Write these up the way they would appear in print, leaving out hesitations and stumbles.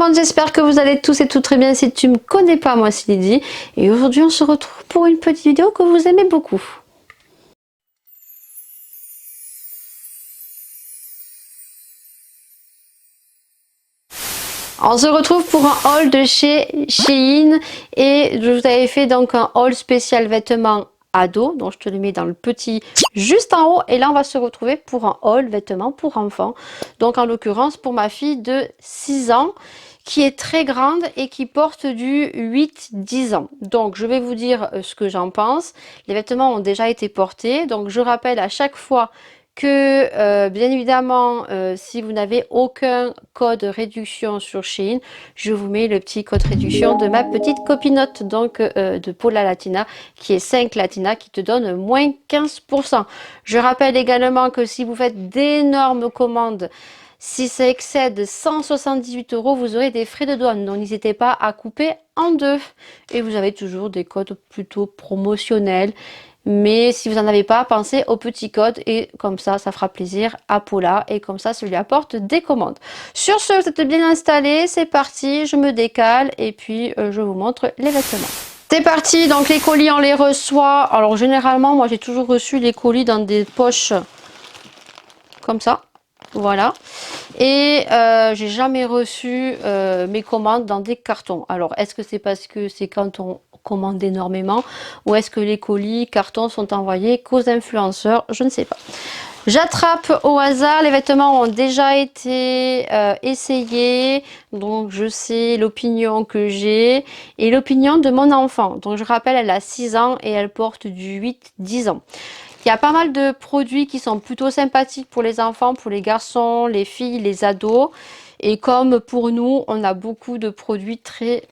monde, j'espère que vous allez tous et toutes très bien. Si tu me connais pas, moi c'est Lydie. Et aujourd'hui on se retrouve pour une petite vidéo que vous aimez beaucoup. On se retrouve pour un haul de chez Shein. Et je vous avais fait donc un haul spécial vêtements ado. Donc je te le mets dans le petit juste en haut. Et là on va se retrouver pour un haul vêtements pour enfants. Donc en l'occurrence pour ma fille de 6 ans. Qui est très grande et qui porte du 8-10 ans. Donc je vais vous dire ce que j'en pense. Les vêtements ont déjà été portés. Donc je rappelle à chaque fois que bien évidemment si vous n'avez aucun code réduction sur Shein, je vous mets le petit code réduction de ma petite copinote donc de Paula Latina qui est 5 Latina qui te donne moins 15%. Je rappelle également que si vous faites d'énormes commandes, si ça excède 178 €, vous aurez des frais de douane. Donc n'hésitez pas à couper en deux. Et vous avez toujours des codes plutôt promotionnels. Mais si vous n'en avez pas, pensez au petit code. Et comme ça fera plaisir à Paula. Et comme ça lui apporte des commandes. Sur ce, vous êtes bien installés. C'est parti, je me décale. Et puis, je vous montre les vêtements. C'est parti, donc les colis, on les reçoit. Alors généralement, moi j'ai toujours reçu les colis dans des poches comme ça. Voilà, et j'ai jamais reçu mes commandes dans des cartons. Alors est-ce que c'est parce que c'est quand on commande énormément ou est-ce que les colis cartons sont envoyés qu'aux influenceurs? Je ne sais pas. J'attrape au hasard, les vêtements ont déjà été essayés, donc je sais l'opinion que j'ai et l'opinion de mon enfant. Donc je rappelle, elle a 6 ans et elle porte du 8-10 ans. Il y a pas mal de produits qui sont plutôt sympathiques pour les enfants, pour les garçons, les filles, les ados. Et comme pour nous, on a beaucoup de produits très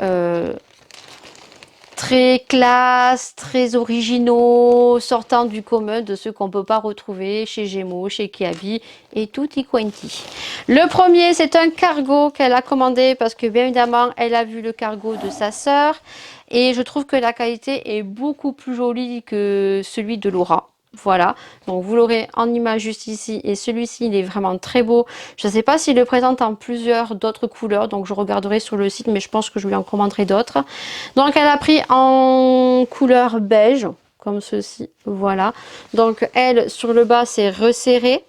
classe, très originaux, sortant du commun de ceux qu'on ne peut pas retrouver chez Gémeaux, chez Kiabi et tutti quanti. Le premier, c'est un cargo qu'elle a commandé parce que bien évidemment, elle a vu le cargo de sa sœur. Et je trouve que la qualité est beaucoup plus jolie que celui de Laura. Voilà, donc vous l'aurez en image juste ici et celui-ci il est vraiment très beau. Je ne sais pas s'il le présente en plusieurs d'autres couleurs, donc je regarderai sur le site, mais je pense que je lui en commanderai d'autres. Donc elle a pris en couleur beige, comme ceci, voilà. Donc elle, sur le bas, c'est resserré.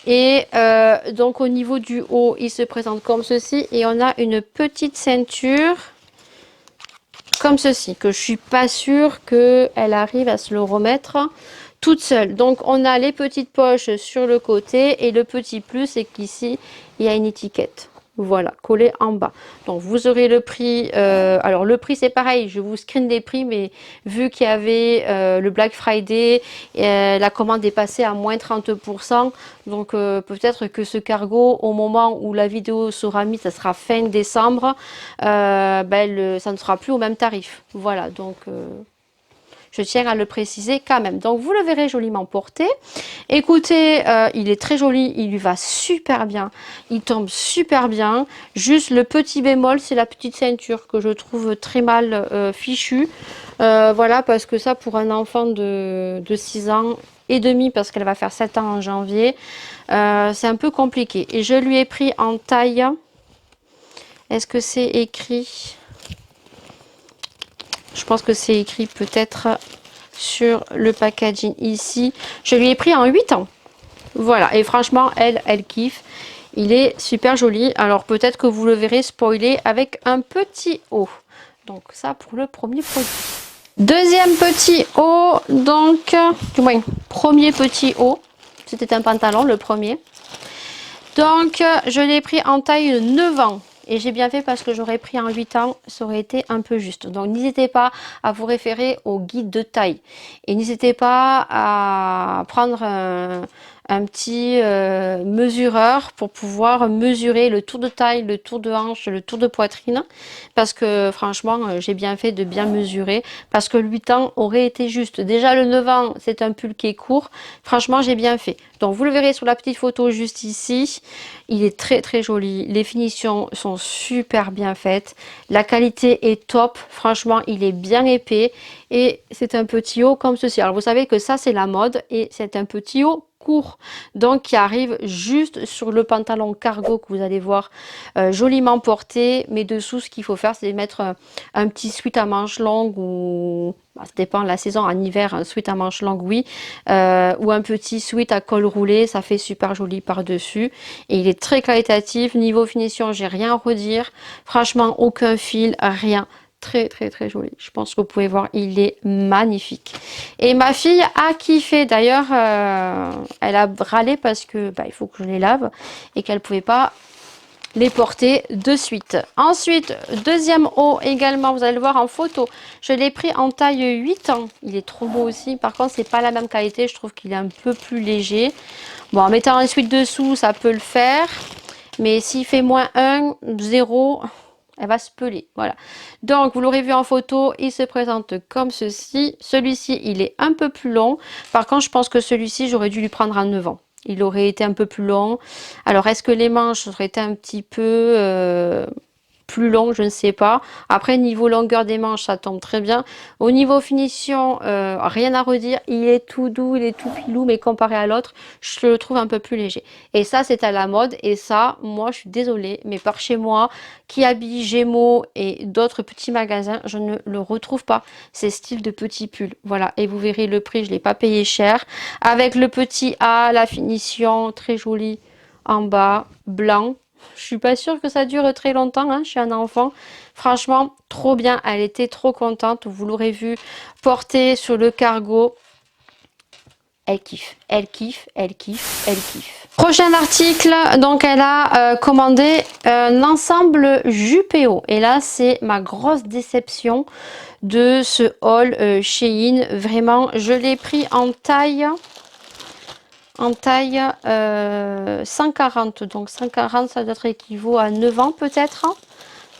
Et donc au niveau du haut, il se présente comme ceci et on a une petite ceinture comme ceci, que je suis pas sûre qu'elle arrive à se le remettre toute seule. Donc on a les petites poches sur le côté et le petit plus c'est qu'ici il y a une étiquette, voilà, collée en bas. Donc vous aurez le prix, alors le prix c'est pareil, je vous screen des prix, mais vu qu'il y avait le Black Friday, la commande est passée à moins 30%, donc peut-être que ce cargo au moment où la vidéo sera mise, ça sera fin décembre, ça ne sera plus au même tarif, voilà, donc je tiens à le préciser quand même. Donc vous le verrez joliment porté. Écoutez, il est très joli, il lui va super bien, il tombe super bien. Juste le petit bémol, c'est la petite ceinture que je trouve très mal fichue. Voilà, parce que ça pour un enfant de 6 ans et demi, parce qu'elle va faire 7 ans en janvier, c'est un peu compliqué. Et je lui ai pris en taille, est-ce que c'est écrit ? Je pense que c'est écrit peut-être sur le packaging ici. Je lui ai pris en 8 ans. Voilà, et franchement, elle kiffe. Il est super joli. Alors peut-être que vous le verrez spoiler avec un petit haut. Donc ça pour le premier produit. Deuxième petit haut, donc, du moins, premier petit haut. C'était un pantalon, le premier. Donc, je l'ai pris en taille 9 ans. Et j'ai bien fait parce que j'aurais pris en 8 ans, ça aurait été un peu juste. Donc n'hésitez pas à vous référer au guide de taille. Et n'hésitez pas à prendre un petit mesureur pour pouvoir mesurer le tour de taille, le tour de hanche, le tour de poitrine. Parce que franchement, j'ai bien fait de bien mesurer. Parce que le 8 ans aurait été juste. Déjà le 9 ans, c'est un pull qui est court. Franchement, j'ai bien fait. Donc vous le verrez sur la petite photo juste ici. Il est très très joli. Les finitions sont super bien faites. La qualité est top. Franchement, il est bien épais. Et c'est un petit haut comme ceci. Alors vous savez que ça c'est la mode. Et c'est un petit haut court, donc qui arrive juste sur le pantalon cargo que vous allez voir joliment porté. Mais dessous, ce qu'il faut faire, c'est mettre un petit sweat à manches longues ou bah, ça dépend de la saison. En hiver, un sweat à manches longues, oui, ou un petit sweat à col roulé, ça fait super joli par-dessus. Et il est très qualitatif. Niveau finition, j'ai rien à redire. Franchement, aucun fil, rien. Très très très joli. Je pense que vous pouvez voir, il est magnifique. Et ma fille a kiffé. D'ailleurs, elle a râlé parce que bah, il faut que je les lave et qu'elle pouvait pas les porter de suite. Ensuite, deuxième haut également, vous allez le voir en photo. Je l'ai pris en taille 8 ans. Il est trop beau aussi. Par contre, c'est pas la même qualité. Je trouve qu'il est un peu plus léger. Bon, en mettant un sweat dessous, ça peut le faire. Mais s'il fait moins 1, 0, elle va se peler. Voilà. Donc, vous l'aurez vu en photo, il se présente comme ceci. Celui-ci, il est un peu plus long. Par contre, je pense que celui-ci, j'aurais dû lui prendre à 9 ans. Il aurait été un peu plus long. Alors, est-ce que les manches auraient été un petit peu plus long, je ne sais pas. Après, niveau longueur des manches, ça tombe très bien. Au niveau finition, rien à redire. Il est tout doux, il est tout pilou, mais comparé à l'autre, je le trouve un peu plus léger. Et ça, c'est à la mode. Et ça, moi, je suis désolée, mais par chez moi, qui habille Gémeaux et d'autres petits magasins, je ne le retrouve pas. Ces styles de petits pulls. Voilà. Et vous verrez le prix, je ne l'ai pas payé cher. Avec le petit A, la finition très jolie en bas, blanc. Je suis pas sûre que ça dure très longtemps, hein, chez un enfant. Franchement, trop bien. Elle était trop contente. Vous l'aurez vu porter sur le cargo. Elle kiffe, elle kiffe, elle kiffe, elle kiffe. Prochain article, donc elle a commandé un ensemble Jupéo. Et là, c'est ma grosse déception de ce haul Shein. Vraiment, je l'ai pris en taille 140, donc 140 ça doit être équivaut à 9 ans peut-être,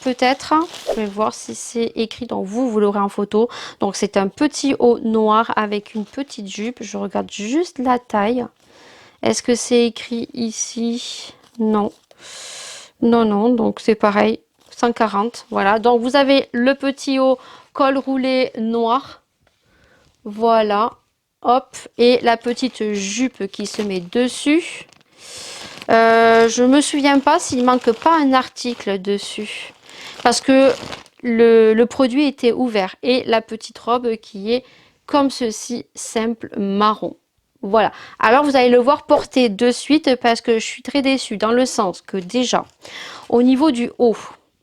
peut-être, je vais voir si c'est écrit, donc vous l'aurez en photo. Donc c'est un petit haut noir avec une petite jupe, je regarde juste la taille, est-ce que c'est écrit ici? Non, non, non, donc c'est pareil, 140, voilà. Donc vous avez le petit haut col roulé noir, voilà. Hop, et la petite jupe qui se met dessus. Je me souviens pas s'il manque pas un article dessus. Parce que le produit était ouvert. Et la petite robe qui est comme ceci, simple marron. Voilà. Alors vous allez le voir porter de suite parce que je suis très déçue. Dans le sens que déjà, au niveau du haut,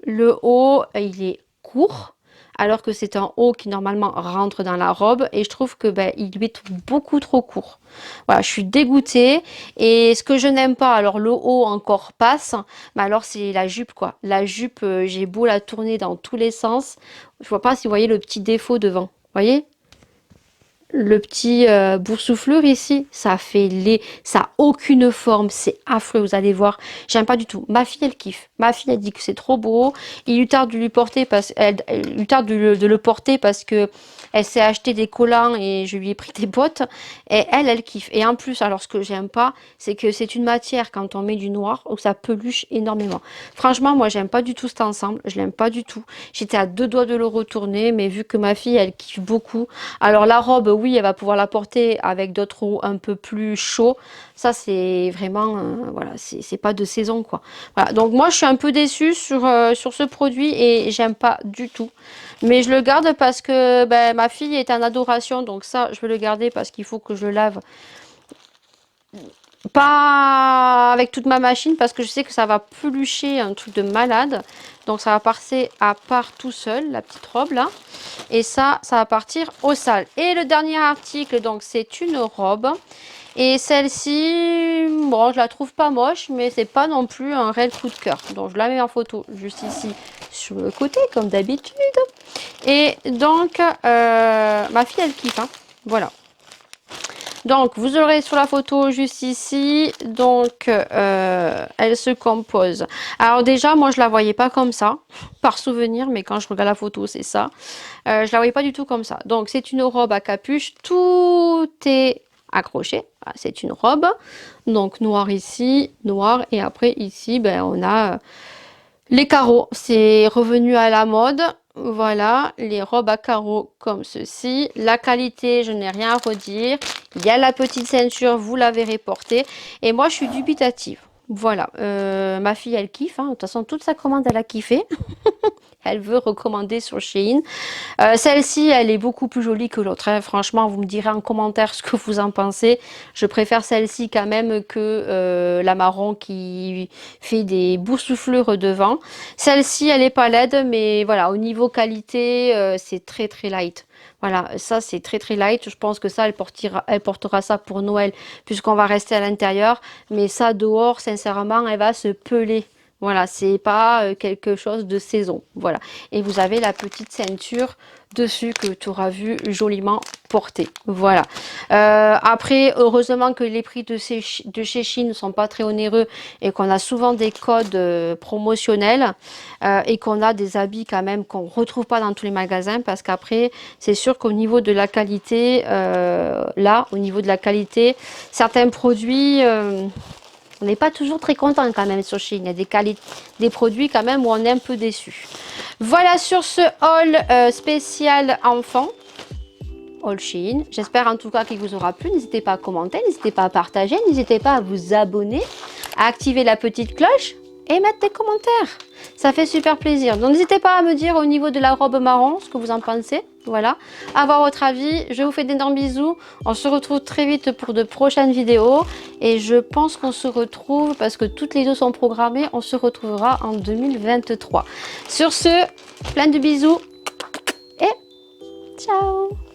le haut, il est court alors que c'est un haut qui normalement rentre dans la robe et je trouve que ben, il lui est beaucoup trop court. Voilà, je suis dégoûtée et ce que je n'aime pas, alors le haut encore passe, mais alors c'est la jupe quoi. La jupe, j'ai beau la tourner dans tous les sens, je vois pas si vous voyez le petit défaut devant, vous voyez? Le petit boursouflure ici, ça fait ça a aucune forme, c'est affreux, vous allez voir, j'aime pas du tout. Ma fille elle kiffe, ma fille elle dit que c'est trop beau, il lui tarde de lui porter parce elle lui tarde de le porter parce que elle s'est acheté des collants et je lui ai pris des bottes et elle kiffe. Et en plus, alors ce que j'aime pas, c'est que c'est une matière quand on met du noir où ça peluche énormément. Franchement, moi j'aime pas du tout cet ensemble, je l'aime pas du tout. J'étais à deux doigts de le retourner, mais vu que ma fille elle kiffe beaucoup, alors la robe oui, elle va pouvoir la porter avec d'autres hauts un peu plus chauds. Ça, c'est vraiment, voilà, c'est pas de saison, quoi. Voilà, donc moi, je suis un peu déçue sur ce produit et j'aime pas du tout. Mais je le garde parce que ben, ma fille est en adoration, donc ça, je vais le garder parce qu'il faut que je le lave. Pas avec toute ma machine parce que je sais que ça va pelucher un truc de malade. Donc ça va passer à part tout seul, la petite robe là. Et ça va partir au sale. Et le dernier article, donc c'est une robe. Et celle-ci, bon, je la trouve pas moche, mais c'est pas non plus un réel coup de cœur. Donc je la mets en photo juste ici sur le côté, comme d'habitude. Et donc, ma fille, elle kiffe, hein. Voilà. Donc, vous aurez sur la photo juste ici, donc elle se compose. Alors déjà, moi je la voyais pas comme ça, par souvenir, mais quand je regarde la photo, c'est ça. Je la voyais pas du tout comme ça. Donc, c'est une robe à capuche, tout est accroché. Voilà, c'est une robe, donc noir ici, noir, et après ici, ben, on a les carreaux. C'est revenu à la mode. voilà, les robes à carreaux comme ceci. La qualité, je n'ai rien à redire. Il y a la petite ceinture, vous la verrez porter. Et moi, je suis dubitative. Voilà, ma fille, elle kiffe, hein. De toute façon, toute sa commande, elle a kiffé. Elle veut recommander sur Shein. Celle-ci, elle est beaucoup plus jolie que l'autre, hein. Franchement, vous me direz en commentaire ce que vous en pensez. Je préfère celle-ci quand même que la marron qui fait des boursouflures devant. Celle-ci, elle est pas laide, mais voilà, au niveau qualité, c'est très très light. Voilà, ça c'est très très light. Je pense que ça, elle portera ça pour Noël, puisqu'on va rester à l'intérieur. Mais ça, dehors, sincèrement, elle va se peler. Voilà, c'est pas quelque chose de saison. Voilà. Et vous avez la petite ceinture dessus que tu auras vu joliment porter. Voilà. Après, heureusement que les prix de chez Shein ne sont pas très onéreux et qu'on a souvent des codes promotionnels et qu'on a des habits quand même qu'on ne retrouve pas dans tous les magasins parce qu'après, c'est sûr qu'au niveau de la qualité, là, au niveau de la qualité, certains produits... on n'est pas toujours très content quand même sur Shein. Il y a des produits quand même où on est un peu déçu. Voilà sur ce haul spécial enfant. Haul Shein. J'espère en tout cas qu'il vous aura plu. N'hésitez pas à commenter, n'hésitez pas à partager, n'hésitez pas à vous abonner, à activer la petite cloche et mettre des commentaires. Ça fait super plaisir. Donc n'hésitez pas à me dire au niveau de la robe marron ce que vous en pensez. Voilà, avoir votre avis. Je vous fais d'énormes bisous. On se retrouve très vite pour de prochaines vidéos. Et je pense qu'on se retrouve, parce que toutes les deux sont programmées, on se retrouvera en 2023. Sur ce, plein de bisous et ciao!